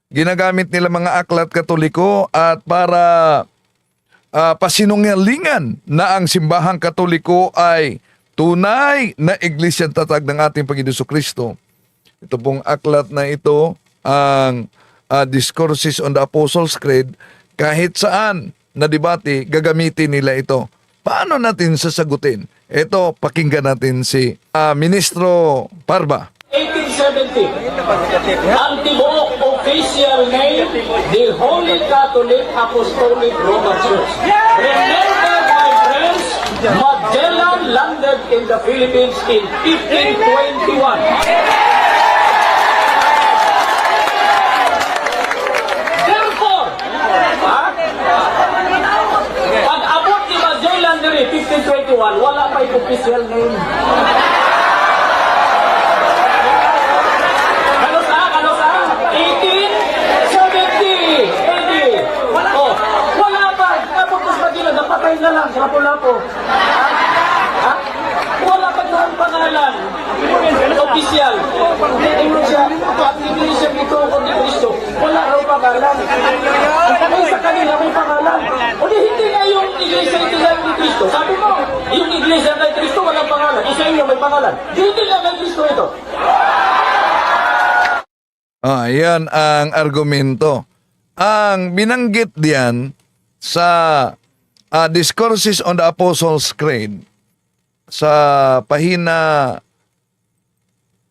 Ginagamit nila mga aklat Katoliko at para pasinungalingan na ang simbahang Katoliko ay tunay na iglesia tatag ng ating Panginoon Kristo. Ito pong aklat na ito, ang Discourses on the Apostles' Creed, kahit saan na debate, gagamitin nila ito. Paano natin sasagutin? Ito, pakinggan natin si Ministro Parba. 1870, ang tibuok official name, the Holy Catholic Apostolic Roman Church. Remember, my friends, Magellan landed in the Philippines in 1521. Therefore, pag abot ni Magellan diri 1521, wala pa yung official name. Ano sa? 1870 AD. Oh, wala pa. Abot ni Magellan, napatay na lang sa Lapu-Lapu. Ha? Wala pa ang pangalan. Official. At iglesia dito o ni Cristo. Wala raw pangalan. Ay sa kanila may pangalan. O di hindi nga yung iglesia ito lang ni Cristo. Sabi mo, yung iglesia kay Cristo walang pangalan. Isa inyo may pangalan. Di hindi lang kay Cristo ito. Yan ang argumento. Ang binanggit diyan sa Discourses on the Apostles' Creed sa pahina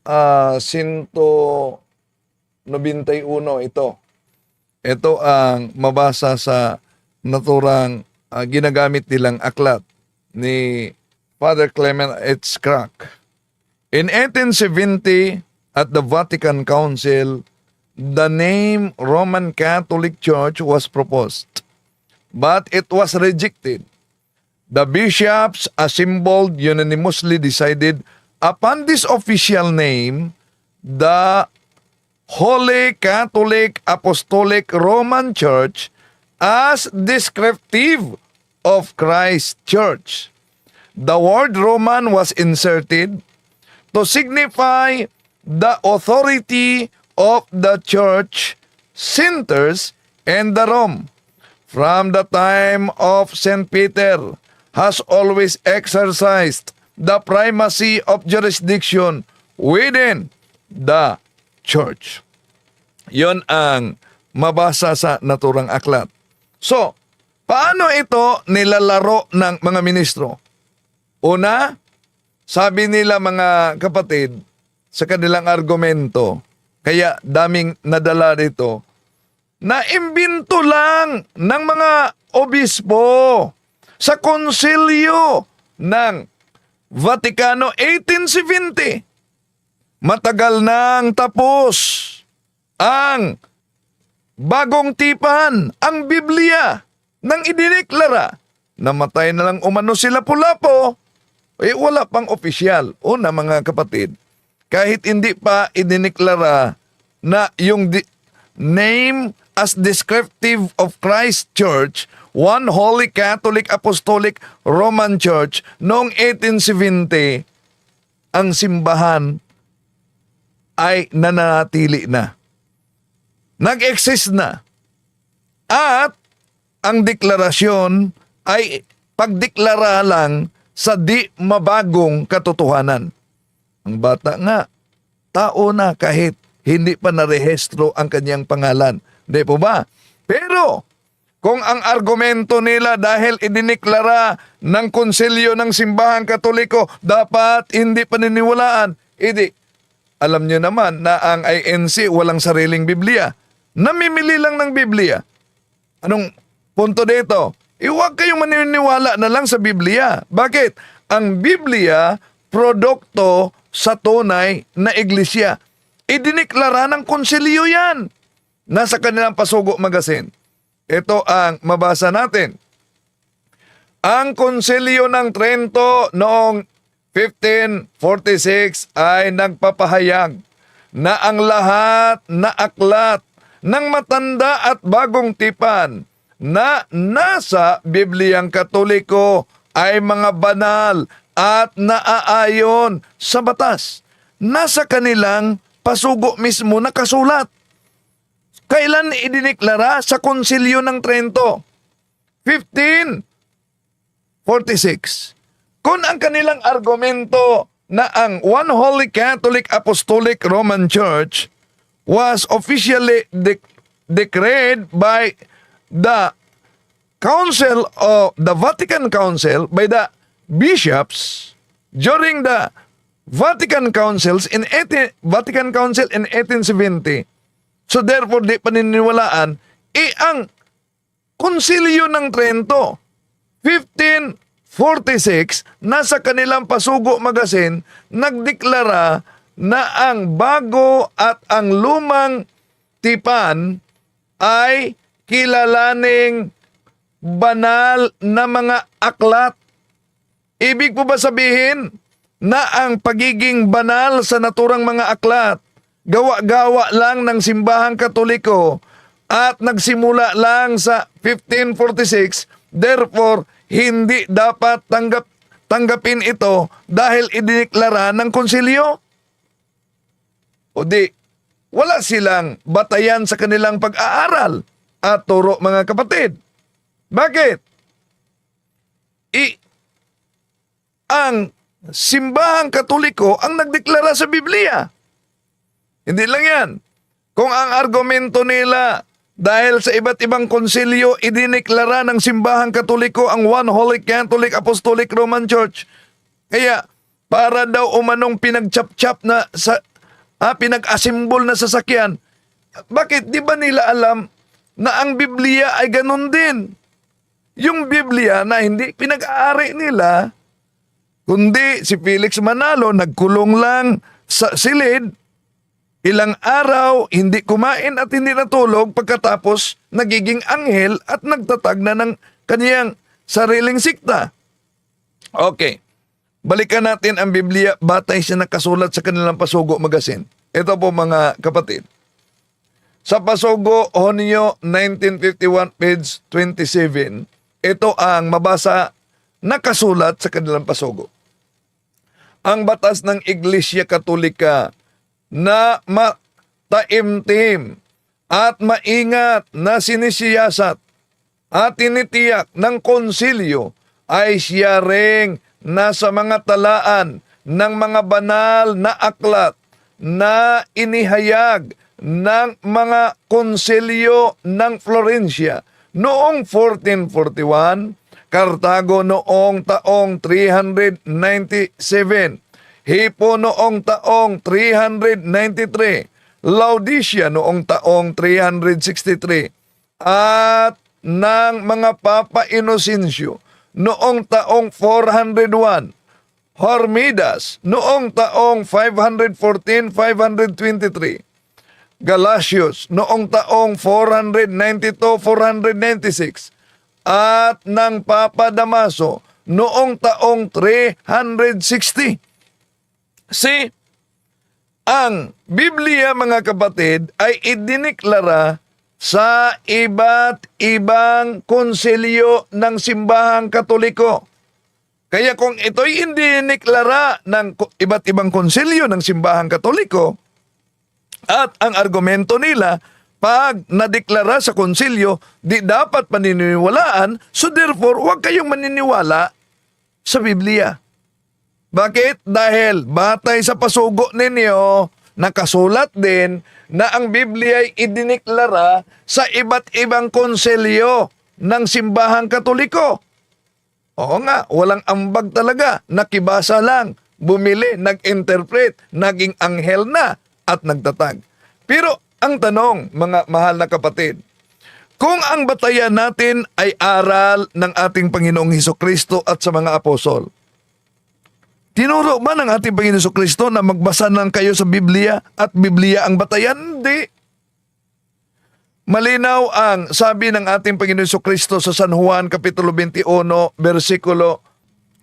191 ito. Ito ang mabasa sa naturang ginagamit nilang aklat ni Father Clement H. Crack. In 1870, at the Vatican Council, the name Roman Catholic Church was proposed, but it was rejected. The bishops assembled unanimously decided upon this official name, the Holy Catholic Apostolic Roman Church, as descriptive of Christ's Church. The word Roman was inserted to signify the authority of the church centers and the Rome, from the time of St. Peter, has always exercised the primacy of jurisdiction within the church. Yon ang mabasa sa naturang aklat. So, paano ito nilalaro ng mga ministro? Una, sabi nila mga kapatid, sa kanilang argumento, kaya daming nadala dito, na imbento lang ng mga obispo sa konsilyo ng Vaticano 1870. Matagal nang tapos ang bagong tipan, ang Biblia, nang idineklara. Namatay na lang umano sila Lapu-Lapu, wala pang opisyal. Una mga kapatid, kahit hindi pa idineklara na yung name as descriptive of Christ Church, one Holy Catholic Apostolic Roman Church, noong 1870, ang simbahan ay nananatili na. Nag-exist na. At ang deklarasyon ay pagdeklara lang sa di mabagong katotohanan. Ang bata nga, tao na kahit hindi pa narehistro ang kanyang pangalan. Hindi po ba? Pero, kung ang argumento nila dahil idineklara ng konsilyo ng simbahang Katoliko, dapat hindi paniniwalaan, alam nyo naman na ang INC walang sariling Biblia. Namimili lang ng Biblia. Anong punto dito? Huwag kayong maniniwala na lang sa Biblia. Bakit? Ang Biblia, produkto sa tunay na iglesia. Idineklara ng konsilyo yan. Nasa kanilang Pasugo Magazine. Ito ang mabasa natin. Ang konsilyo ng Trento noong 1546 ay nagpapahayag na ang lahat na aklat ng matanda at bagong tipan na nasa Bibliang Katoliko ay mga banal at naaayon sa batas. Nasa kanilang pasugo mismo nakasulat. Kailan idiniklara? Sa Konsilyo ng Trento. 1546. Kung ang kanilang argumento na ang One Holy Catholic Apostolic Roman Church was officially declared by the Council of the Vatican Council, by the bishops during the Vatican Council in 1870. So therefore, di paniniwalaan, ang Konsilyo ng Trento, 1546, nasa kanilang Pasugo Magazine, nagdeklara na ang bago at ang lumang tipan ay kilalaning banal na mga aklat. Ibig po ba sabihin na ang pagiging banal sa naturang mga aklat, gawa-gawa lang ng simbahang Katoliko at nagsimula lang sa 1546, therefore, hindi dapat tanggapin ito dahil idineklara ng konsilyo? O di, wala silang batayan sa kanilang pag-aaral at turo, mga kapatid. Bakit? Ang simbahang Katoliko ang nagdeklara sa Biblia. Hindi lang yan. Kung ang argumento nila dahil sa iba't ibang konsilyo idineklara ng simbahang Katoliko ang One Holy Catholic Apostolic Roman Church, kaya para daw umanong pinagchap-chap na pinag-asimbol na sasakyan, bakit di ba nila alam na ang Biblia ay ganun din? Yung Biblia na hindi pinag-aari nila, kundi si Felix Manalo nagkulong lang sa silid, ilang araw, hindi kumain at hindi natulog, pagkatapos nagiging anghel at nagtatag na ng kaniyang sariling sikta. Okay, balikan natin ang Biblia batay sa nakasulat sa kanilang Pasugo Magazine. Ito po, mga kapatid. Sa Pasugo, Hunyo 1951, page 27, ito ang mabasa nakasulat sa kanilang Pasugo. Ang batas ng Iglesia Katolika na mataimtim at maingat na sinisiyasat at tinitiyak ng konsilyo ay siya ring nasa mga talaan ng mga banal na aklat na inihayag ng mga konsilyo ng Florencia noong 1441, Cartago noong taong 397, Hippo noong taong 393, Laodicea noong taong 363, at ng mga Papa Inocencio noong taong 401, Hormidas noong taong 514-523, Galasius noong taong 492-496, at ng Papa Damaso noong taong 360. See, ang Biblia, mga kapatid, ay idineklara sa iba't ibang konsilyo ng simbahang Katoliko. Kaya kung ito'y idineklara ng iba't ibang konsilyo ng simbahang Katoliko, at ang argumento nila, pag nadeklara sa konsilyo, di dapat paniniwalaan, so therefore, huwag kayong maniniwala sa Biblia. Bakit? Dahil batay sa pasugo ninyo, nakasulat din na ang Biblia ay idineklara sa iba't ibang konsilyo ng simbahang Katoliko. Oo nga, walang ambag talaga, nakibasa lang, bumili, nag-interpret, naging anghel na at nagtatag. Pero ang tanong, mga mahal na kapatid, kung ang batayan natin ay aral ng ating Panginoong Hesukristo at sa mga apostol, tinuro ba ng ating Panginoon Hesukristo na magbasa lang kayo sa Biblia at Biblia ang batayan? Hindi. Malinaw ang sabi ng ating Panginoon Hesukristo sa San Juan Kapitulo 21, versikulo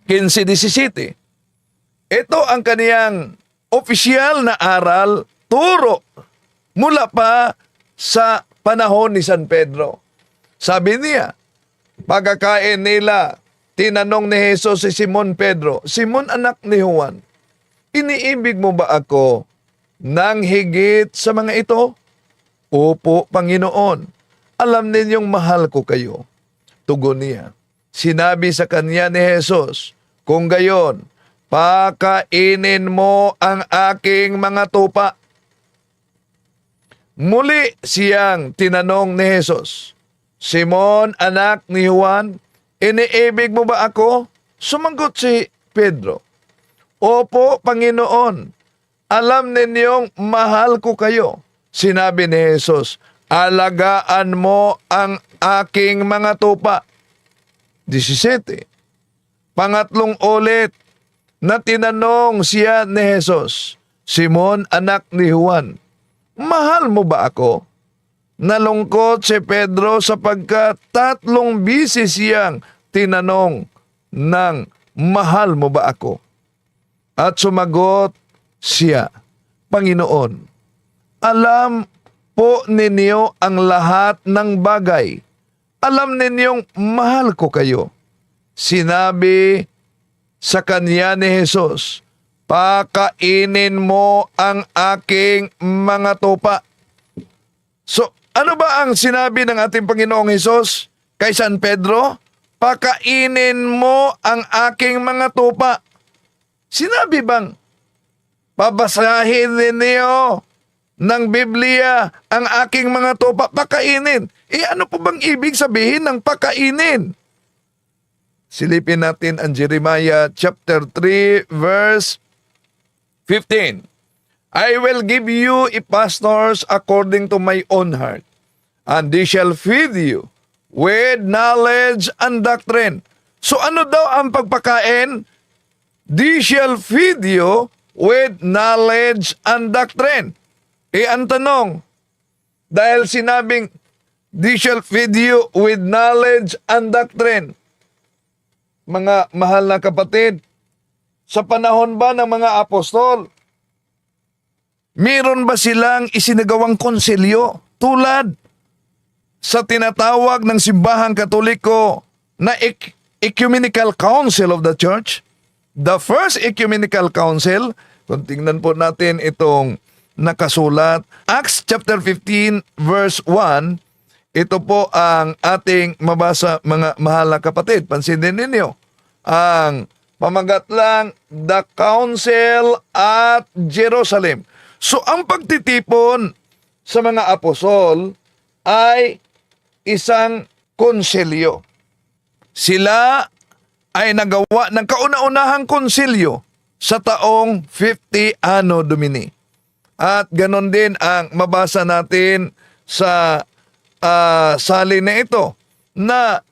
15-17. Ito ang kaniyang opisyal na aral, turo, mula pa sa panahon ni San Pedro. Sabi niya, pagkakain nila, tinanong ni Jesus si Simon Pedro, Simon anak ni Juan, iniibig mo ba ako nang higit sa mga ito? Opo, Panginoon. Alam ninyong mahal ko kayo. Tugon niya. Sinabi sa kanya ni Jesus, kung gayon, pakainin mo ang aking mga tupa. Muli siyang tinanong ni Jesus, Simon, anak ni Juan, iniibig mo ba ako? Sumagot si Pedro, Opo, Panginoon, alam ninyong mahal ko kayo. Sinabi ni Jesus, alagaan mo ang aking mga tupa. 17. Pangatlong ulit na tinanong siya ni Jesus, Simon, anak ni Juan, mahal mo ba ako? Nalungkot si Pedro sapagkat 3 bisis siyang tinanong ng mahal mo ba ako? At sumagot siya, Panginoon, alam po ninyo ang lahat ng bagay. Alam ninyong mahal ko kayo. Sinabi sa kanya ni Jesus, pakainin mo ang aking mga tupa. So, ano ba ang sinabi ng ating Panginoong Hesus kay San Pedro? Pakainin mo ang aking mga tupa. Sinabi bang, pabasahin ninyo ng Biblia ang aking mga tupa, pakainin? Ano po bang ibig sabihin ng pakainin? Silipin natin ang Jeremiah chapter 3 verse 15. I will give you a pastors according to my own heart, and they shall feed you with knowledge and doctrine. So ano daw ang pagpakain? They shall feed you with knowledge and doctrine. Ang tanong, dahil sinabing, they shall feed you with knowledge and doctrine. Mga mahal na kapatid, sa panahon ba ng mga apostol, meron ba silang isinagawang konsilyo tulad sa tinatawag ng simbahang Katoliko na Ecumenical Council of the Church? The first Ecumenical Council, kung tingnan po natin itong nakasulat, Acts chapter 15 verse 1, ito po ang ating mabasa, mga mahal na kapatid. Pansinin ninyo, ang pamagat lang, The Council at Jerusalem. So ang pagtitipon sa mga apostol ay isang konsilyo. Sila ay nagawa ng kauna-unahang konsilyo sa taong 50 Anno Domini. At ganon din ang mabasa natin sa salin na ito, na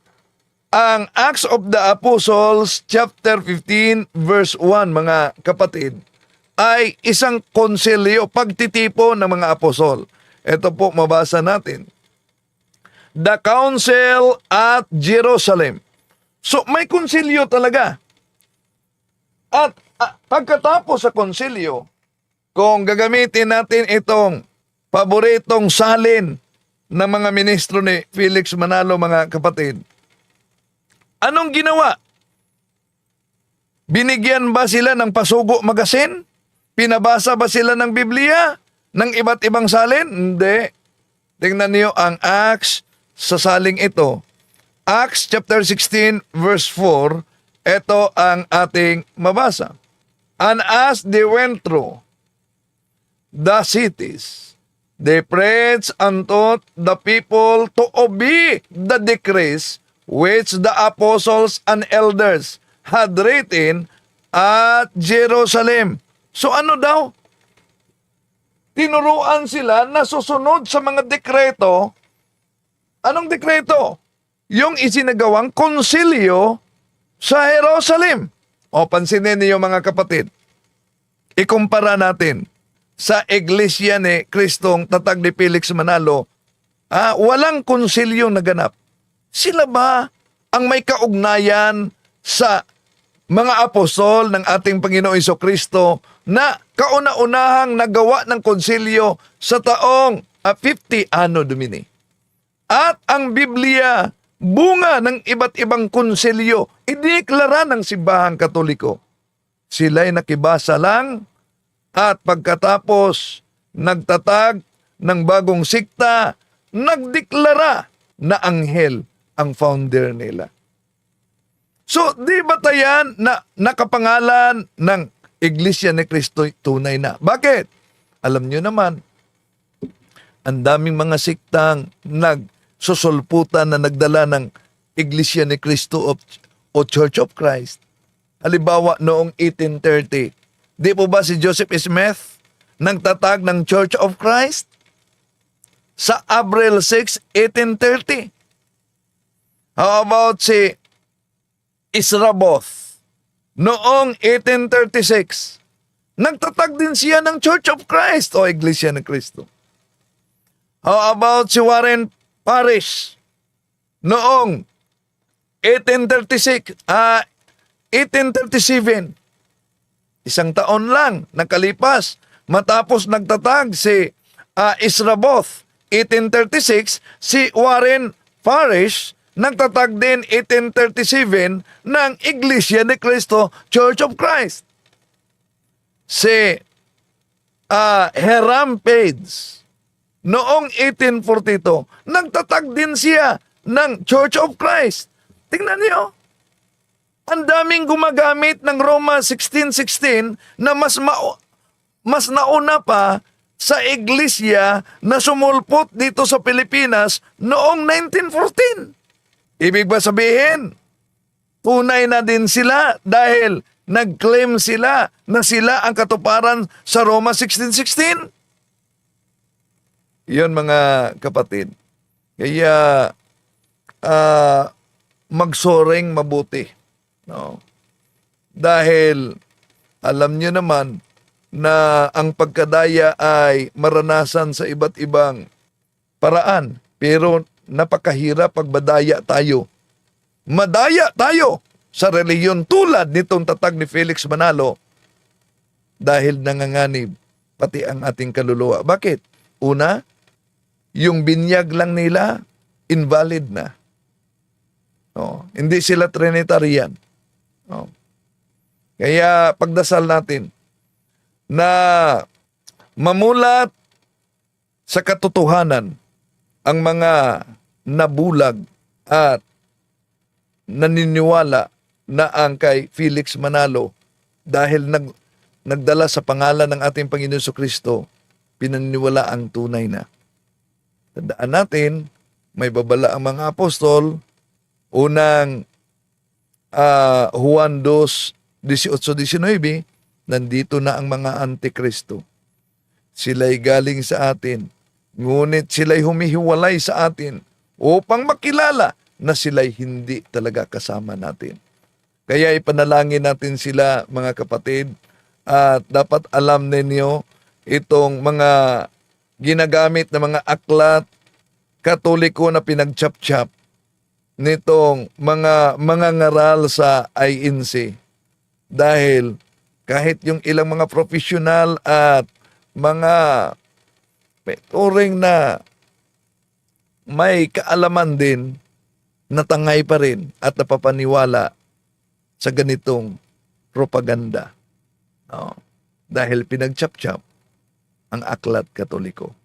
ang Acts of the Apostles chapter 15 verse 1, mga kapatid, ay isang konsilyo, pagtitipon ng mga apostol. Ito po mabasa natin. The Council at Jerusalem. So may konsilyo talaga. At pagkatapos sa konsilyo, kung gagamitin natin itong paboritong salin ng mga ministro ni Felix Manalo, mga kapatid, anong ginawa? Binigyan ba sila ng pasugo magasin? Pinabasa ba sila ng Biblia? Ng iba't ibang salin? Hindi. Tingnan niyo ang Acts sa saling ito. Acts chapter 16 verse 4, ito ang ating mabasa. And as they went through the cities, they preached unto the people to obey the decrees which the apostles and elders had written at Jerusalem. So ano daw? Tinuruan sila na susunod sa mga dekreto. Anong dekreto? Yung isinagawang konsilyo sa Jerusalem. O pansinin niyo, mga kapatid, ikumpara natin sa Iglesia ni Kristong Tatag ni Felix Manalo, walang konsilyong naganap. Sila ba ang may kaugnayan sa mga apostol ng ating Panginoong Jesucristo na kauna-unahang nagawa ng konsilyo sa taong 50 Anno Domini? At ang Biblia, bunga ng iba't ibang konsilyo, ideklara ng simbahang Katoliko. Sila'y nakibasa lang at pagkatapos nagtatag ng bagong sikta, nagdeklara na anghel ang founder nila. So, di ba tayan na nakapangalan ng Iglesia ni Cristo tunay na? Bakit? Alam nyo naman, ang daming mga siktang nagsusulputan na nagdala ng Iglesia ni Cristo o Church of Christ. Halimbawa, noong 1830, di po ba si Joseph Smith nagtatag ng Church of Christ? Sa April 6, 1830. How about si Israboth? Noong 1836, nagtatag din siya ng Church of Christ o Iglesia ni Cristo. How about si Warren Parrish? Noong 1837, isang taon lang nakalipas matapos nagtatag si Israboth 1836, si Warren Parrish nagtatag din 1837 ng Iglesia ni Cristo Church of Christ. Si Hiram Page noong 1842 nagtatag din siya ng Church of Christ. Tingnan niyo, ang daming gumagamit ng Roma 16:16 na mas nauna pa sa iglesia na sumulpot dito sa Pilipinas noong 1914. Ibig ba sabihin, tunay na din sila dahil nag-claim sila na sila ang katuparan sa Roma 16:16? Iyon mga kapatid. Kaya magsoreng mabuti. No? Dahil alam nyo naman na ang pagkadaya ay maranasan sa iba't ibang paraan. Pero napakahirap pagbadaya tayo. Madaya tayo sa reliyon tulad nitong tatag ni Felix Manalo dahil nanganganib pati ang ating kaluluwa. Bakit? Una, yung binyag lang nila, invalid na. Hindi sila Trinitarian. Kaya pagdasal natin na mamulat sa katotohanan ang mga nabulag at naniniwala na ang kay Felix Manalo dahil nagdala sa pangalan ng ating Panginoon Jesucristo, pinaniniwala ang tunay na. Tandaan natin, may babala ang mga apostol, unang Juan 2:18-19, nandito na ang mga antikristo. Sila'y galing sa atin, ngunit sila'y humihiwalay sa atin upang makilala na sila'y hindi talaga kasama natin. Kaya ipanalangin natin sila, mga kapatid, at dapat alam ninyo itong mga ginagamit na mga aklat Katoliko na pinagchap-chap nitong mga ngaral sa INC. Dahil kahit yung ilang mga profesional at mga turing na may kaalaman din, natangay pa rin at napapaniwala sa ganitong propaganda. Dahil pinagchap-chap ang aklat Katoliko.